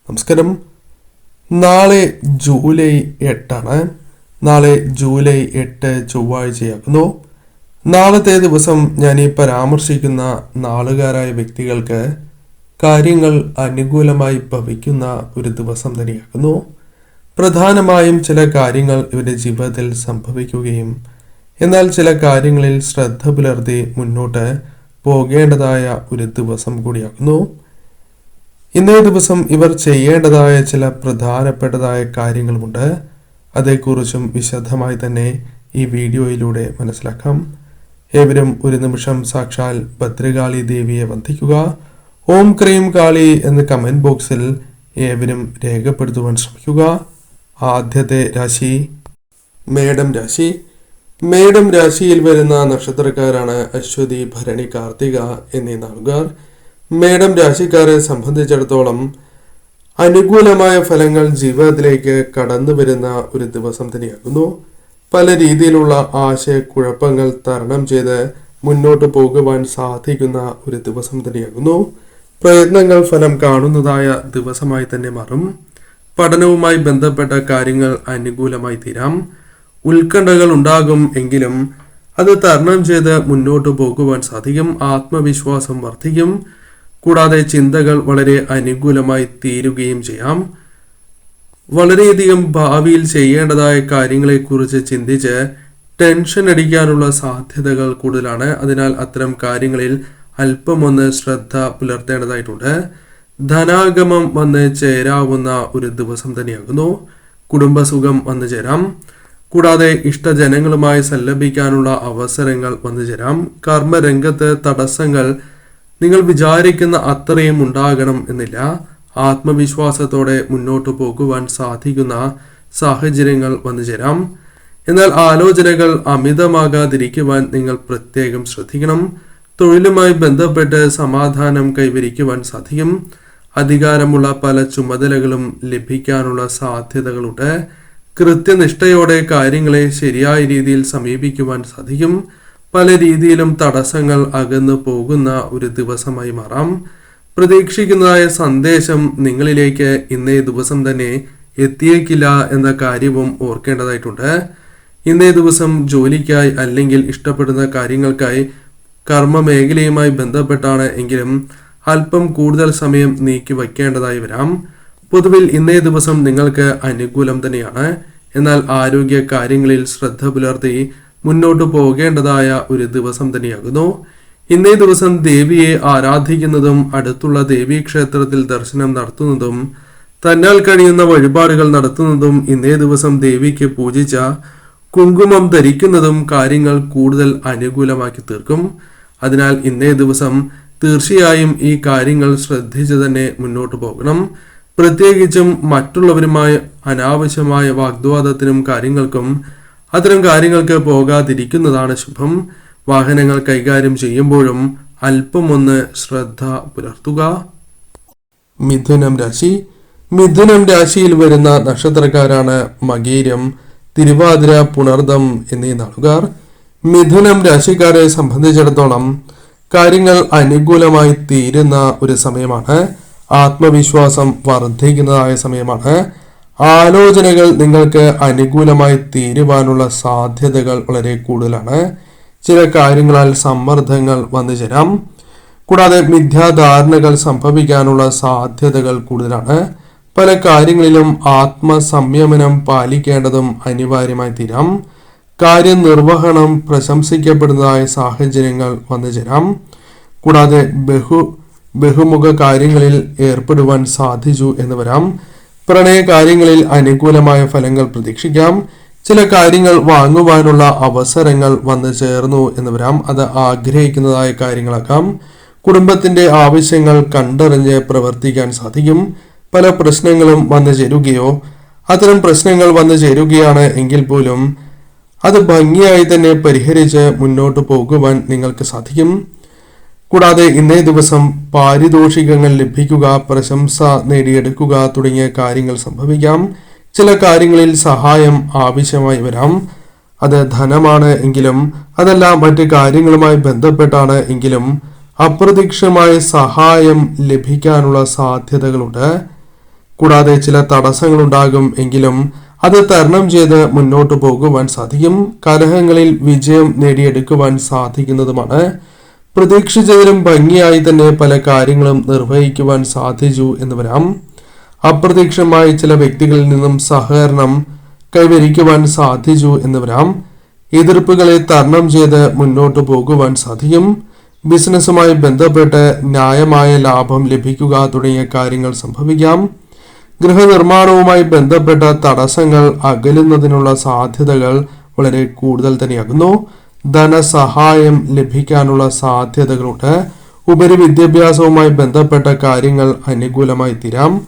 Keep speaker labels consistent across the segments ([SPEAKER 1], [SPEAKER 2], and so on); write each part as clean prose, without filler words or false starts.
[SPEAKER 1] നമസ്കാരം. നാളെ ജൂലൈ 8 നാളെ ജൂലൈ 8 ചൊവ്വാഴ്ചയാകുന്നു. നാളത്തെ ദിവസം ഞാൻ ഈ പരാമർശിക്കുന്ന നാളുകാരായ വ്യക്തികൾക്ക് കാര്യങ്ങൾ അനുകൂലമായി ഭവിക്കുന്ന ഒരു ദിവസം തന്നെയാകുന്നു. പ്രധാനമായും ചില കാര്യങ്ങൾ ഇവരുടെ ജീവിതത്തിൽ സംഭവിക്കുകയും എന്നാൽ ചില കാര്യങ്ങളിൽ ശ്രദ്ധ പുലർത്തി മുന്നോട്ട് പോകേണ്ടതായ ഒരു ദിവസം കൂടിയാകുന്നു. ഇന്നേ ദിവസം ഇവർ ചെയ്യേണ്ടതായ ചില പ്രധാനപ്പെട്ടതായ കാര്യങ്ങളുമുണ്ട്. അതേക്കുറിച്ചും വിശദമായി തന്നെ ഈ വീഡിയോയിലൂടെ മനസ്സിലാക്കാം. ഏവരും ഒരു നിമിഷം സാക്ഷാൽ ഭദ്രകാളി ദേവിയെ വന്ദിക്കുക. ഓം ക്രീം കാളി എന്ന് കമന്റ് ബോക്സിൽ ഏവരും രേഖപ്പെടുത്തുവാൻ ശ്രമിക്കുക. ആദ്യത്തെ രാശി മേടം രാശി. മേടം രാശിയിൽ വരുന്ന നക്ഷത്രക്കാരാണ് അശ്വതി, ഭരണി, കാർത്തിക എന്നീ നാളുകാർ. മേടം രാശിക്കാരെ സംബന്ധിച്ചിടത്തോളം അനുകൂലമായ ഫലങ്ങൾ ജീവിതത്തിലേക്ക് കടന്നു വരുന്ന ഒരു ദിവസം തന്നെയാകുന്നു. പല രീതിയിലുള്ള ആശയക്കുഴപ്പങ്ങൾ തരണം ചെയ്ത് മുന്നോട്ട് പോകുവാൻ സാധിക്കുന്ന ഒരു ദിവസം തന്നെയാകുന്നു. പ്രയത്നങ്ങൾ ഫലം കാണുന്നതായ ദിവസമായി തന്നെ മാറും. പഠനവുമായി ബന്ധപ്പെട്ട കാര്യങ്ങൾ അനുകൂലമായി തീരാം. ഉത്കണ്ഠകൾ ഉണ്ടാകും എങ്കിലും അത് തരണം ചെയ്ത് മുന്നോട്ട് പോകുവാൻ സാധിക്കും. ആത്മവിശ്വാസം വർദ്ധിക്കും. കൂടാതെ ചിന്തകൾ വളരെ അനുകൂലമായി തീരുകയും ചെയ്യാം. വളരെയധികം ഭാവിയിൽ ചെയ്യേണ്ടതായ കാര്യങ്ങളെക്കുറിച്ച് ചിന്തിച്ച് ടെൻഷൻ അടിക്കാനുള്ള സാധ്യതകൾ കൂടുതലാണ്. അതിനാൽ അത്തരം കാര്യങ്ങളിൽ അല്പമൊന്ന് ശ്രദ്ധ പുലർത്തേണ്ടതായിട്ടുണ്ട്. ധനാഗമം വന്ന് ചേരാവുന്ന ഒരു ദിവസം തന്നെയാകുന്നു. കുടുംബസുഖം വന്നു ചേരാം. കൂടാതെ ഇഷ്ടജനങ്ങളുമായി സല്ലപിക്കാനുള്ള അവസരങ്ങൾ വന്നു ചേരാം. കർമ്മരംഗത്ത് തടസ്സങ്ങൾ നിങ്ങൾ വിചാരിക്കുന്ന അത്രയും ഉണ്ടാകണം എന്നില്ല. ആത്മവിശ്വാസത്തോടെ മുന്നോട്ട് പോകുവാൻ സാധിക്കുന്ന സാഹചര്യങ്ങൾ വന്നു ചേരാം. എന്നാൽ ആലോചനകൾ അമിതമാകാതിരിക്കുവാൻ നിങ്ങൾ പ്രത്യേകം ശ്രദ്ധിക്കണം. തൊഴിലുമായി ബന്ധപ്പെട്ട് സമാധാനം കൈവരിക്കുവാൻ സാധിക്കും. അധികാരമുള്ള പല ചുമതലകളും ലഭിക്കാനുള്ള സാധ്യതകളുണ്ട്. കൃത്യനിഷ്ഠയോടെ കാര്യങ്ങളെ ശരിയായ രീതിയിൽ സമീപിക്കുവാൻ സാധിക്കും. പല രീതിയിലും തടസ്സങ്ങൾ അകന്നു പോകുന്ന ഒരു ദിവസമായി മാറാം. പ്രതീക്ഷിക്കുന്നതായ സന്ദേശം നിങ്ങളിലേക്ക് ഇന്നേ ദിവസം തന്നെ എത്തിയേക്കില്ല എന്ന കാര്യവും ഓർക്കേണ്ടതായിട്ടുണ്ട്. ഇന്നേ ദിവസം ജോലിക്കായി അല്ലെങ്കിൽ ഇഷ്ടപ്പെടുന്ന കാര്യങ്ങൾക്കായി കർമ്മ മേഖലയുമായി ബന്ധപ്പെട്ടാണ് എങ്കിലും അല്പം കൂടുതൽ സമയം നീക്കി വയ്ക്കേണ്ടതായി വരാം. പൊതുവിൽ ഇന്നേ ദിവസം നിങ്ങൾക്ക് അനുകൂലം തന്നെയാണ്. എന്നാൽ ആരോഗ്യ കാര്യങ്ങളിൽ ശ്രദ്ധ പുലർത്തി മുന്നോട്ട് പോകേണ്ടതായ ഒരു ദിവസം തന്നെയാകുന്നു. ഇന്നേ ദിവസം ദേവിയെ ആരാധിക്കുന്നതും അടുത്തുള്ള ദേവീക്ഷേത്രത്തിൽ ദർശനം നടത്തുന്നതും തന്നാൽ കഴിയുന്ന വഴിപാടുകൾ നടത്തുന്നതും ഇന്നേ ദിവസം ദേവിക്ക് പൂജിച്ച കുങ്കുമം ധരിക്കുന്നതും കാര്യങ്ങൾ കൂടുതൽ അനുകൂലമാക്കി തീർക്കും. അതിനാൽ ഇന്നേ ദിവസം തീർച്ചയായും ഈ കാര്യങ്ങൾ ശ്രദ്ധിച്ച് തന്നെ മുന്നോട്ട് പോകണം. പ്രത്യേകിച്ചും മറ്റുള്ളവരുമായി അനാവശ്യമായ വാഗ്വാദത്തിനും കാര്യങ്ങൾക്കും അത്തരം കാര്യങ്ങൾക്ക് പോകാതിരിക്കുന്നതാണ് ശുഭം. വാഹനങ്ങൾ കൈകാര്യം ചെയ്യുമ്പോഴും അല്പമൊന്ന് ശ്രദ്ധ പുലർത്തുക. മിഥുനം രാശി. മിഥുനം രാശിയിൽ വരുന്ന നക്ഷത്രക്കാരാണ് മകീരം, തിരുവാതിര, പുണർദം എന്നീ നാളുകാർ. മിഥുനം രാശിക്കാരെ സംബന്ധിച്ചിടത്തോളം കാര്യങ്ങൾ അനുകൂലമായി തീരുന്ന ഒരു സമയമാണ്. ആത്മവിശ്വാസം വർദ്ധിക്കുന്നതായ സമയമാണ്. ആലോചനകൾ നിങ്ങൾക്ക് അനുകൂലമായി തീരുവാനുള്ള സാധ്യതകൾ വളരെ കൂടുതലാണ്. ചില കാര്യങ്ങളാൽ സമ്മർദ്ദങ്ങൾ വന്നു ചേരാം. കൂടാതെ മിഥ്യാധാരണകൾ സംഭവിക്കാനുള്ള സാധ്യതകൾ കൂടുതലാണ്. പല കാര്യങ്ങളിലും ആത്മസംയമനം പാലിക്കേണ്ടതും അനിവാര്യമായി തീരാം. കാര്യനിർവഹണം പ്രശംസിക്കപ്പെടുന്നതായ സാഹചര്യങ്ങൾ വന്നു ചേരാം. കൂടാതെ ബഹുമുഖ കാര്യങ്ങളിൽ ഏർപ്പെടുവാൻ സാധിച്ചു എന്ന് വരാം. പ്രണയ കാര്യങ്ങളിൽ അനുകൂലമായ ഫലങ്ങൾ പ്രതീക്ഷിക്കാം. ചില കാര്യങ്ങൾ വാങ്ങുവാനുള്ള അവസരങ്ങൾ വന്നു ചേർന്നു എന്ന് വരാം. അത് ആഗ്രഹിക്കുന്നതായ കാര്യങ്ങളാക്കാം. കുടുംബത്തിന്റെ ആവശ്യങ്ങൾ കണ്ടറിഞ്ഞ് പ്രവർത്തിക്കാൻ സാധിക്കും. പല പ്രശ്നങ്ങളും വന്നു ചേരുകയോ അത്തരം പ്രശ്നങ്ങൾ വന്നു ചേരുകയാണ് എങ്കിൽ പോലും അത് ഭംഗിയായി തന്നെ പരിഹരിച്ച് മുന്നോട്ട് പോകുവാൻ നിങ്ങൾക്ക് സാധിക്കും. കൂടാതെ ഇന്നേ ദിവസം പാരിതോഷികങ്ങൾ ലഭിക്കുക, പ്രശംസ നേടിയെടുക്കുക തുടങ്ങിയ കാര്യങ്ങൾ സംഭവിക്കാം. ചില കാര്യങ്ങളിൽ സഹായം ആവശ്യമായി വരാം. അത് ധനമാണ് എങ്കിലും അതല്ല മറ്റ് കാര്യങ്ങളുമായി ബന്ധപ്പെട്ടാണ് എങ്കിലും അപ്രതീക്ഷിതമായ സഹായം ലഭിക്കാനുള്ള സാധ്യതകളുണ്ട്. കൂടാതെ ചില തടസ്സങ്ങൾ ഉണ്ടാകും എങ്കിലും അത് തരണം ചെയ്ത് മുന്നോട്ട് പോകുവാൻ സാധിക്കും. കലഹങ്ങളിൽ വിജയം നേടിയെടുക്കുവാൻ സാധിക്കുന്നതുമാണ്. പ്രതീക്ഷിച്ചതിലും ഭംഗിയായി തന്നെ പല കാര്യങ്ങളും നിർവഹിക്കുവാൻ സാധിച്ചു എന്ന് വരാം. അപ്രതീക്ഷിതമായി ചില വ്യക്തികളിൽ നിന്നും സഹകരണം കൈവരിക്കുവാൻ സാധിച്ചു എന്ന് വരാം. എതിർപ്പുകളെ തരണം ചെയ്ത് മുന്നോട്ട് പോകുവാൻ സാധിക്കും. ബിസിനസ്സുമായി ബന്ധപ്പെട്ട് ന്യായമായ ലാഭം ലഭിക്കുക തുടങ്ങിയ കാര്യങ്ങൾ സംഭവിക്കാം. ഗൃഹനിർമ്മാണവുമായി ബന്ധപ്പെട്ട തടസ്സങ്ങൾ അകലുന്നതിനുള്ള സാധ്യതകൾ വളരെ കൂടുതൽ തന്നെയാകുന്നു. ധനസഹായം ലഭിക്കാനുള്ള സാധ്യതകളുണ്ട്. ഉപരിവിദ്യാഭ്യാസവുമായി ബന്ധപ്പെട്ട കാര്യങ്ങൾ അനുകൂലമായി തീരാം.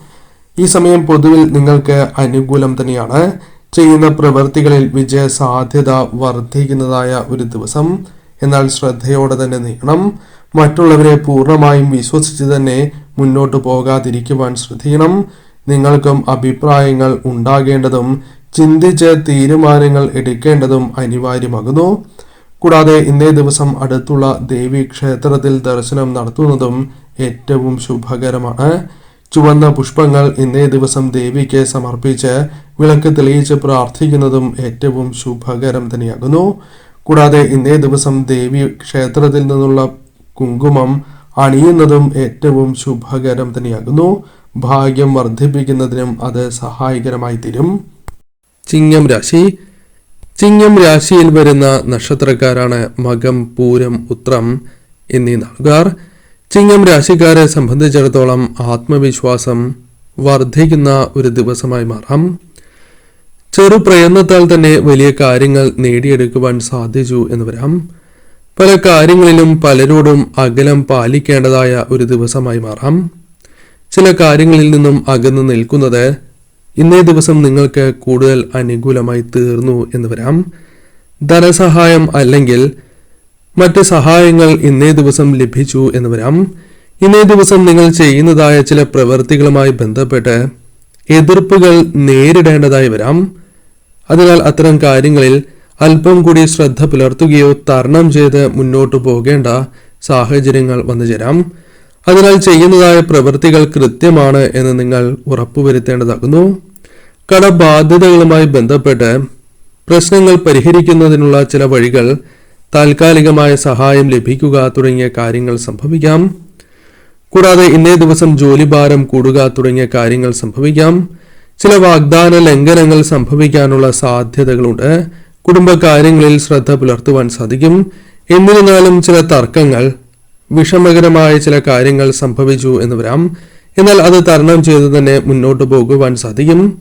[SPEAKER 1] ഈ സമയം പൊതുവിൽ നിങ്ങൾക്ക് അനുകൂലം തന്നെയാണ്. ചെയ്യുന്ന പ്രവൃത്തികളിൽ വിജയ സാധ്യത വർദ്ധിക്കുന്നതായ ഒരു ദിവസം. എന്നാൽ ശ്രദ്ധയോടെ തന്നെ നീങ്ങണം. മറ്റുള്ളവരെ പൂർണ്ണമായും വിശ്വസിച്ച് തന്നെ മുന്നോട്ട് പോകാതിരിക്കുവാൻ ശ്രദ്ധിക്കണം. നിങ്ങൾക്കും അഭിപ്രായങ്ങൾ ഉണ്ടാകേണ്ടതും ചിന്തിച്ച് തീരുമാനങ്ങൾ എടുക്കേണ്ടതും അനിവാര്യമാകുന്നു. കൂടാതെ ഇന്നേ ദിവസം അടുത്തുള്ള ദേവീ ക്ഷേത്രത്തിൽ ദർശനം നടത്തുന്നതും ഏറ്റവും ശുഭകരമാണ്. ചുവന്ന പുഷ്പങ്ങൾ ഇന്നേ ദിവസം ദേവിക്ക് സമർപ്പിച്ച് വിളക്ക് തെളിയിച്ച് പ്രാർത്ഥിക്കുന്നതും ഏറ്റവും ശുഭകരം തന്നെയാകുന്നു. കൂടാതെ ഇന്നേ ദിവസം ദേവി ക്ഷേത്രത്തിൽ നിന്നുള്ള കുങ്കുമം അണിയുന്നതും ഏറ്റവും ശുഭകരം തന്നെയാകുന്നു. ഭാഗ്യം വർദ്ധിപ്പിക്കുന്നതിനും അത് സഹായകരമായി തീരും. ചിങ്ങം രാശി. ചിങ്ങം രാശിയിൽ വരുന്ന നക്ഷത്രക്കാരാണ് മകം, പൂരം, ഉത്രം എന്നീ നാളുകാർ. ചിങ്ങം രാശിക്കാരെ സംബന്ധിച്ചിടത്തോളം ആത്മവിശ്വാസം വർദ്ധിക്കുന്ന ഒരു ദിവസമായി മാറാം. ചെറു പ്രയത്നത്താൽ തന്നെ വലിയ കാര്യങ്ങൾ നേടിയെടുക്കുവാൻ സാധിച്ചു എന്ന് വരാം. പല കാര്യങ്ങളിലും പലരോടും അകലം പാലിക്കേണ്ടതായ ഒരു ദിവസമായി മാറാം. ചില കാര്യങ്ങളിൽ നിന്നും അകന്നു നിൽക്കുന്നത് ഇന്നേ ദിവസം നിങ്ങൾക്ക് കൂടുതൽ അനുകൂലമായി തീർന്നു എന്ന് വരാം. ധനസഹായം അല്ലെങ്കിൽ മറ്റ് സഹായങ്ങൾ ഇന്നേ ദിവസം ലഭിച്ചു എന്ന് വരാം. ഇന്നേ ദിവസം നിങ്ങൾ ചെയ്യുന്നതായ ചില പ്രവൃത്തികളുമായി ബന്ധപ്പെട്ട് എതിർപ്പുകൾ നേരിടേണ്ടതായി വരാം. അതിനാൽ അത്തരം കാര്യങ്ങളിൽ അല്പം കൂടി ശ്രദ്ധ പുലർത്തുകയോ തരണം ചെയ്ത് മുന്നോട്ട് പോകേണ്ട സാഹചര്യങ്ങൾ വന്നു ചേരാം. അതിനാൽ ചെയ്യുന്നതായ പ്രവൃത്തികൾ കൃത്യമാണ് എന്ന് നിങ്ങൾ ഉറപ്പുവരുത്തേണ്ടതാകുന്നു. കടബാധ്യതകളുമായി ബന്ധപ്പെട്ട് പ്രശ്നങ്ങൾ പരിഹരിക്കുന്നതിനുള്ള ചില വഴികൾ, താൽക്കാലികമായ സഹായം ലഭിക്കുക തുടങ്ങിയ കാര്യങ്ങൾ സംഭവിക്കാം. കൂടാതെ ഇന്നേ ദിവസം ജോലിഭാരം കൂടുക തുടങ്ങിയ കാര്യങ്ങൾ സംഭവിക്കാം. ചില വാഗ്ദാന ലംഘനങ്ങൾ സംഭവിക്കാനുള്ള സാധ്യതകളുണ്ട്. കുടുംബകാര്യങ്ങളിൽ ശ്രദ്ധ പുലർത്തുവാൻ സാധിക്കും. എന്നിരുന്നാലും ചില തർക്കങ്ങൾ, വിഷമകരമായ ചില കാര്യങ്ങൾ സംഭവിച്ചു എന്ന് വരാം. എന്നാൽ അത് തരണം ചെയ്ത് തന്നെ മുന്നോട്ട് പോകുവാൻ സാധിക്കും.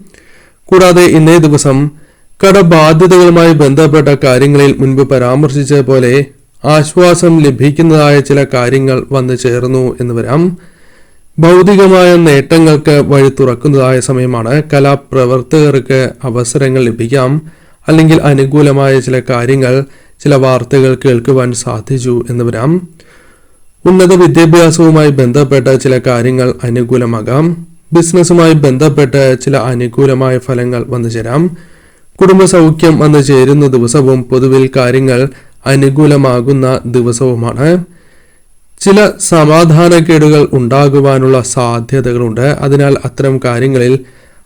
[SPEAKER 1] കൂടാതെ ഇന്നേ ദിവസം കടബാധ്യതകളുമായി ബന്ധപ്പെട്ട കാര്യങ്ങളിൽ മുൻപ് പരാമർശിച്ച പോലെ ആശ്വാസം ലഭിക്കുന്നതായ ചില കാര്യങ്ങൾ വന്നു ചേർന്നു എന്ന് വരാം. ഭൗതികമായ നേട്ടങ്ങൾക്ക് വഴി തുറക്കുന്നതായ സമയമാണ്. കലാപ്രവർത്തകർക്ക് അവസരങ്ങൾ ലഭിക്കാം. അല്ലെങ്കിൽ അനുകൂലമായ ചില കാര്യങ്ങൾ, ചില വാർത്തകൾ കേൾക്കുവാൻ സാധിച്ചു എന്ന് വരാം. ഉന്നത വിദ്യാഭ്യാസവുമായി ബന്ധപ്പെട്ട ചില കാര്യങ്ങൾ അനുകൂലമാകാം. ബിസിനസ്സുമായി ബന്ധപ്പെട്ട് ചില അനുകൂലമായ ഫലങ്ങൾ വന്നു ചേരാം. കുടുംബസൗഖ്യം വന്നു ചേരുന്ന ദിവസവും പൊതുവിൽ കാര്യങ്ങൾ അനുകൂലമാകുന്ന ദിവസവുമാണ്. ചില സമാധാനക്കേടുകൾ ഉണ്ടാകുവാനുള്ള സാധ്യതകളുണ്ട്. അതിനാൽ അത്തരം കാര്യങ്ങളിൽ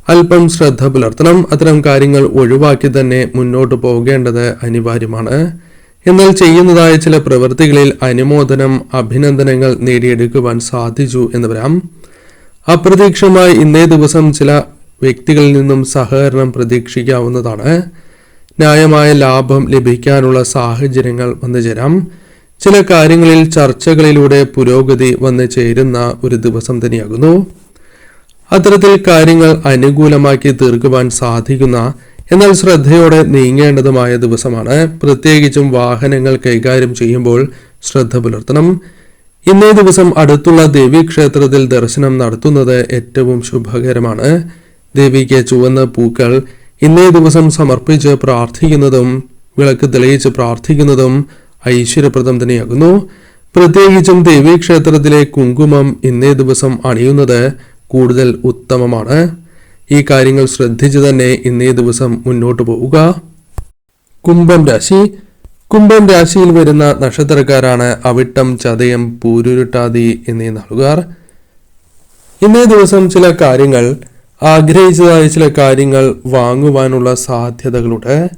[SPEAKER 1] അല്പം ശ്രദ്ധ പുലർത്തണം. അത്തരം കാര്യങ്ങൾ ഒഴിവാക്കി തന്നെ മുന്നോട്ട് പോകേണ്ടത് അനിവാര്യമാണ്. എന്നാൽ ചെയ്യുന്നതായ ചില പ്രവൃത്തികളിൽ അനുമോദനം, അഭിനന്ദനങ്ങൾ നേടിയെടുക്കുവാൻ സാധിച്ചു എന്ന് വരാം. അപ്രതീക്ഷിതമായി ഇന്നേ ദിവസം ചില വ്യക്തികളിൽ നിന്നും സഹകരണം പ്രതീക്ഷിക്കാവുന്നതാണ്. ന്യായമായ ലാഭം ലഭിക്കാനുള്ള സാഹചര്യങ്ങൾ വന്നു ചേരാം. ചില കാര്യങ്ങളിൽ ചർച്ചകളിലൂടെ പുരോഗതി വന്നു ചേരുന്ന ഒരു ദിവസം തന്നെയാകുന്നു. അത്തരത്തിൽ കാര്യങ്ങൾ അനുകൂലമാക്കി തീർക്കുവാൻ സാധിക്കുന്ന, എന്നാൽ ശ്രദ്ധയോടെ നീങ്ങേണ്ടതുമായ ദിവസമാണ്. പ്രത്യേകിച്ചും വാഹനങ്ങൾ കൈകാര്യം ചെയ്യുമ്പോൾ ശ്രദ്ധ പുലർത്തണം. ഇന്നേ ദിവസം അടുത്തുള്ള ദേവീക്ഷേത്രത്തിൽ ദർശനം നടത്തുന്നത് ഏറ്റവും ശുഭകരമാണ്. ദേവിക്ക് ചുവന്ന പൂക്കൾ ഇന്നേ ദിവസം സമർപ്പിച്ച് പ്രാർത്ഥിക്കുന്നതും വിളക്ക് തെളിയിച്ച് പ്രാർത്ഥിക്കുന്നതും ഐശ്വര്യപ്രദം തന്നെയാകുന്നു. പ്രത്യേകിച്ചും ദേവീക്ഷേത്രത്തിലെ കുങ്കുമം ഇന്നേ ദിവസം അണിയുന്നത് കൂടുതൽ ഉത്തമമാണ്. ഈ കാര്യങ്ങൾ ശ്രദ്ധിച്ചു തന്നെ ഇന്നേ ദിവസം മുന്നോട്ട് പോവുക. കുംഭം രാശി. കുംഭം രാശിയിൽ വരുന്ന നക്ഷത്രക്കാരാണ് അവിട്ടം, ചതയം, പൂരുരുട്ടാതി എന്നീ നാളുകാർ. ഇന്നേ ദിവസം ചില കാര്യങ്ങൾ ആഗ്രഹിച്ചതായ ചില കാര്യങ്ങൾ വാങ്ങുവാനുള്ള സാധ്യതകളുണ്ട്.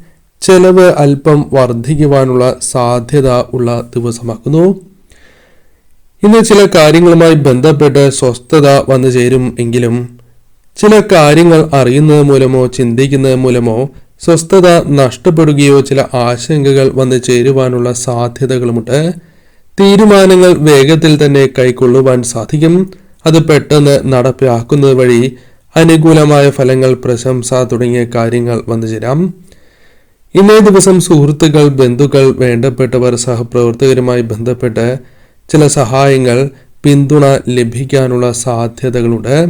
[SPEAKER 1] ചെലവ് അല്പം വർദ്ധിക്കുവാനുള്ള സാധ്യത ഉള്ള ദിവസമാക്കുന്നു. ഇന്ന് ചില കാര്യങ്ങളുമായി ബന്ധപ്പെട്ട് സ്വസ്ഥത വന്നു ചേരും എങ്കിലും ചില കാര്യങ്ങൾ അറിയുന്നത് മൂലമോ ചിന്തിക്കുന്നത് മൂലമോ സ്വസ്ഥത നഷ്ടപ്പെടുകയോ ചില ആശങ്കകൾ വന്നു ചേരുവാനുള്ള സാധ്യതകളുമുണ്ട്. തീരുമാനങ്ങൾ വേഗത്തിൽ തന്നെ കൈക്കൊള്ളുവാൻ സാധിക്കും. അത് പെട്ടെന്ന് നടപ്പിലാക്കുന്നത് വഴി അനുകൂലമായ ഫലങ്ങൾ, പ്രശംസ തുടങ്ങിയ കാര്യങ്ങൾ വന്നു ചേരാം. ഇന്നേ ദിവസം സുഹൃത്തുക്കൾ, ബന്ധുക്കൾ, വേണ്ടപ്പെട്ടവർ, സഹപ്രവർത്തകരുമായി ബന്ധപ്പെട്ട് ചില സഹായങ്ങൾ, പിന്തുണ ലഭിക്കാനുള്ള സാധ്യതകളുണ്ട്.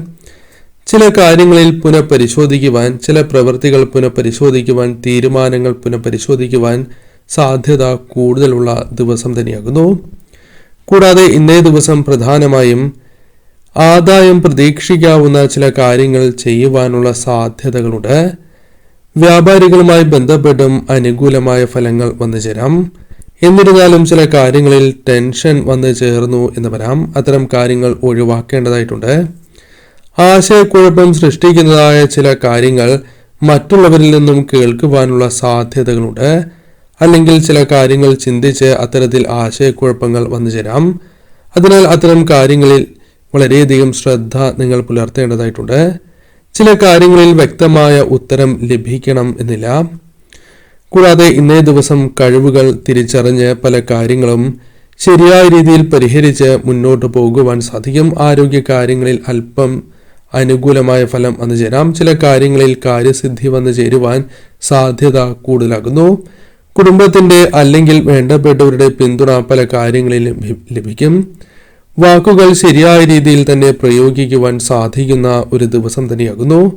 [SPEAKER 1] ചില കാര്യങ്ങളിൽ പുനഃപരിശോധിക്കുവാൻ, ചില പ്രവൃത്തികൾ പുനഃപരിശോധിക്കുവാൻ, തീരുമാനങ്ങൾ പുനഃപരിശോധിക്കുവാൻ സാധ്യത കൂടുതലുള്ള ദിവസം തന്നെയാകുന്നു. കൂടാതെ ഇന്നേ ദിവസം പ്രധാനമായും ആദായം പ്രതീക്ഷിക്കാവുന്ന ചില കാര്യങ്ങൾ ചെയ്യുവാനുള്ള സാധ്യതകളുണ്ട്. വ്യാപാരികളുമായി ബന്ധപ്പെട്ടും അനുകൂലമായ ഫലങ്ങൾ വന്നു ചേരാം. എന്നിരുന്നാലും ചില കാര്യങ്ങളിൽ ടെൻഷൻ വന്നു ചേർന്നു എന്ന് വരാം. അത്തരം കാര്യങ്ങൾ ഒഴിവാക്കേണ്ടതായിട്ടുണ്ട്. ആശയക്കുഴപ്പം സൃഷ്ടിക്കുന്നതായ ചില കാര്യങ്ങൾ മറ്റുള്ളവരിൽ നിന്നും കേൾക്കുവാനുള്ള സാധ്യതകളുണ്ട്. അല്ലെങ്കിൽ ചില കാര്യങ്ങൾ ചിന്തിച്ച് അത്തരത്തിൽ ആശയക്കുഴപ്പങ്ങൾ വന്നു ചേരാം. അതിനാൽ അത്തരം കാര്യങ്ങളിൽ വളരെയധികം ശ്രദ്ധ നിങ്ങൾ പുലർത്തേണ്ടതായിട്ടുണ്ട്. ചില കാര്യങ്ങളിൽ വ്യക്തമായ ഉത്തരം ലഭിക്കണം എന്നില്ല. കൂടാതെ ഇന്നേ ദിവസം കഴിവുകൾ തിരിച്ചറിഞ്ഞ് പല കാര്യങ്ങളും ശരിയായ രീതിയിൽ പരിഹരിച്ച് മുന്നോട്ട് പോകുവാൻ സാധിക്കും. ആരോഗ്യ കാര്യങ്ങളിൽ അല്പം അനുകൂലമായ ഫലം വന്നു ചേരാം. ചില കാര്യങ്ങളിൽ കാര്യസിദ്ധി വന്നു ചേരുവാൻ സാധ്യത കൂടുതലാകുന്നു. കുടുംബത്തിന്റെ അല്ലെങ്കിൽ വേണ്ടപ്പെട്ടവരുടെ പിന്തുണ പല കാര്യങ്ങളിലും ലഭിക്കും. വാക്കുകൾ ശരിയായ രീതിയിൽ തന്നെ പ്രയോഗിക്കുവാൻ സാധിക്കുന്ന ഒരു ദിവസം തന്നെയാകുന്നു.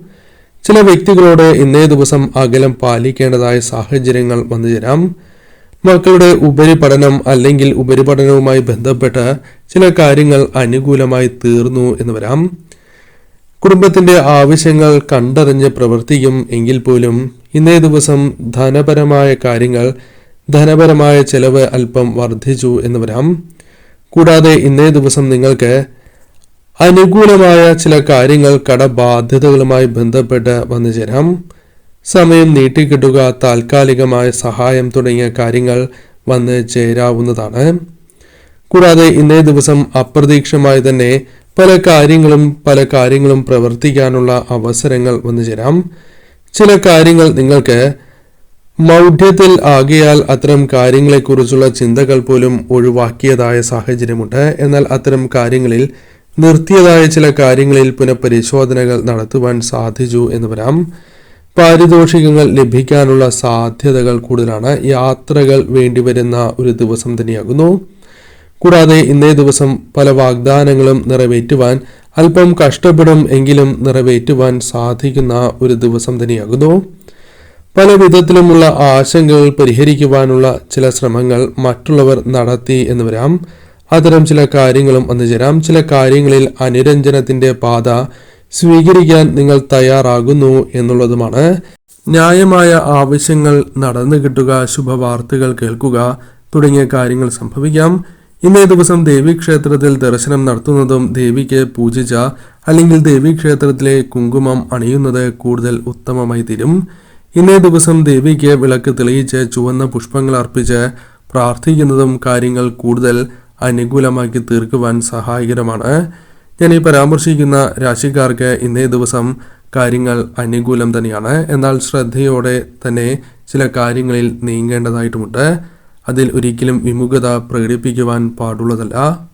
[SPEAKER 1] ചില വ്യക്തികളോട് ഇന്നേ ദിവസം അകലം പാലിക്കേണ്ടതായ സാഹചര്യങ്ങൾ വന്നു ചേരാം. മക്കളുടെ ഉപരിപഠനം അല്ലെങ്കിൽ ഉപരിപഠനവുമായി ബന്ധപ്പെട്ട് ചില കാര്യങ്ങൾ അനുകൂലമായി തീർന്നു എന്ന് വരാം. കുടുംബത്തിന്റെ ആവശ്യങ്ങൾ കണ്ടറിഞ്ഞ് പ്രവർത്തിക്കും എങ്കിൽ പോലും ഇന്നേ ദിവസം ധനപരമായ കാര്യങ്ങൾ, ധനപരമായ ചെലവ് അല്പം വർദ്ധിച്ചു എന്ന് വരാം. കൂടാതെ ഇന്നേ ദിവസം നിങ്ങൾക്ക് അനുകൂലമായ ചില കാര്യങ്ങൾ കടബാധ്യതകളുമായി ബന്ധപ്പെട്ട് വന്നു ചേരാം. സമയം നീട്ടിക്കിട്ടുക, താൽക്കാലികമായ സഹായം തുടങ്ങിയ കാര്യങ്ങൾ വന്ന് ചേരാവുന്നതാണ്. കൂടാതെ ഇന്നേ ദിവസം അപ്രതീക്ഷിതമായി തന്നെ പല കാര്യങ്ങളും പ്രവർത്തിക്കാനുള്ള അവസരങ്ങൾ വന്നു ചേരാം. ചില കാര്യങ്ങൾ നിങ്ങൾക്ക് മൗഢ്യത്തിൽ ആകിയാൽ അത്തരം കാര്യങ്ങളെക്കുറിച്ചുള്ള ചിന്തകൾ പോലും ഒഴിവാക്കിയതായ സാഹചര്യമുണ്ട്. എന്നാൽ അത്തരം കാര്യങ്ങളിൽ നിർത്തിയതായ ചില കാര്യങ്ങളിൽ പുനഃപരിശോധനകൾ നടത്തുവാൻ സാധിച്ചു എന്ന് വരാം. പാരിതോഷികങ്ങൾ ലഭിക്കാനുള്ള സാധ്യതകൾ കൂടുതലാണ്. യാത്രകൾ വേണ്ടിവരുന്ന ഒരു ദിവസം തന്നെയാകുന്നു. കൂടാതെ ഇന്നേ ദിവസം പല വാഗ്ദാനങ്ങളും നിറവേറ്റുവാൻ അല്പം കഷ്ടപ്പെടും എങ്കിലും നിറവേറ്റുവാൻ സാധിക്കുന്ന ഒരു ദിവസം തന്നെയാകുന്നു. പല വിധത്തിലുമുള്ള ആശങ്കകൾ പരിഹരിക്കുവാനുള്ള ചില ശ്രമങ്ങൾ മറ്റുള്ളവർ നടത്തി എന്ന് വരാം. അത്തരം ചില കാര്യങ്ങളും വന്നു ചേരാം. ചില കാര്യങ്ങളിൽ അനുരഞ്ജനത്തിന്റെ പാത സ്വീകരിക്കാൻ നിങ്ങൾ തയ്യാറാകുന്നു എന്നുള്ളതുമാണ്. ന്യായമായ ആവശ്യങ്ങൾ നടന്നു കിട്ടുക, ശുഭവാർത്തകൾ കേൾക്കുക തുടങ്ങിയ കാര്യങ്ങൾ സംഭവിക്കാം. ഇന്നേ ദിവസം ദേവീക്ഷേത്രത്തിൽ ദർശനം നടത്തുന്നതും ദേവിക്ക് പൂജിച്ച അല്ലെങ്കിൽ ദേവീക്ഷേത്രത്തിലെ കുങ്കുമം അണിയുന്നത് കൂടുതൽ ഉത്തമമായി തീരും. ഇന്നേ ദിവസം ദേവിക്ക് വിളക്ക് തെളിയിച്ച് ചുവന്ന പുഷ്പങ്ങൾ അർപ്പിച്ച് പ്രാർത്ഥിക്കുന്നതും കാര്യങ്ങൾ കൂടുതൽ അനുകൂലമാക്കി തീർക്കുവാൻ സഹായകരമാണ്. ഞാൻ ഈ പരാമർശിക്കുന്ന രാശിക്കാർക്ക് ഇന്നേ ദിവസം കാര്യങ്ങൾ അനുകൂലം തന്നെയാണ്. എന്നാൽ ശ്രദ്ധയോടെ തന്നെ ചില കാര്യങ്ങളിൽ നീങ്ങേണ്ടതായിട്ടുമുണ്ട്. അതിൽ ഒരിക്കലും വിമുഖത പ്രകടിപ്പിക്കുവാൻ പാടുള്ളതല്ല.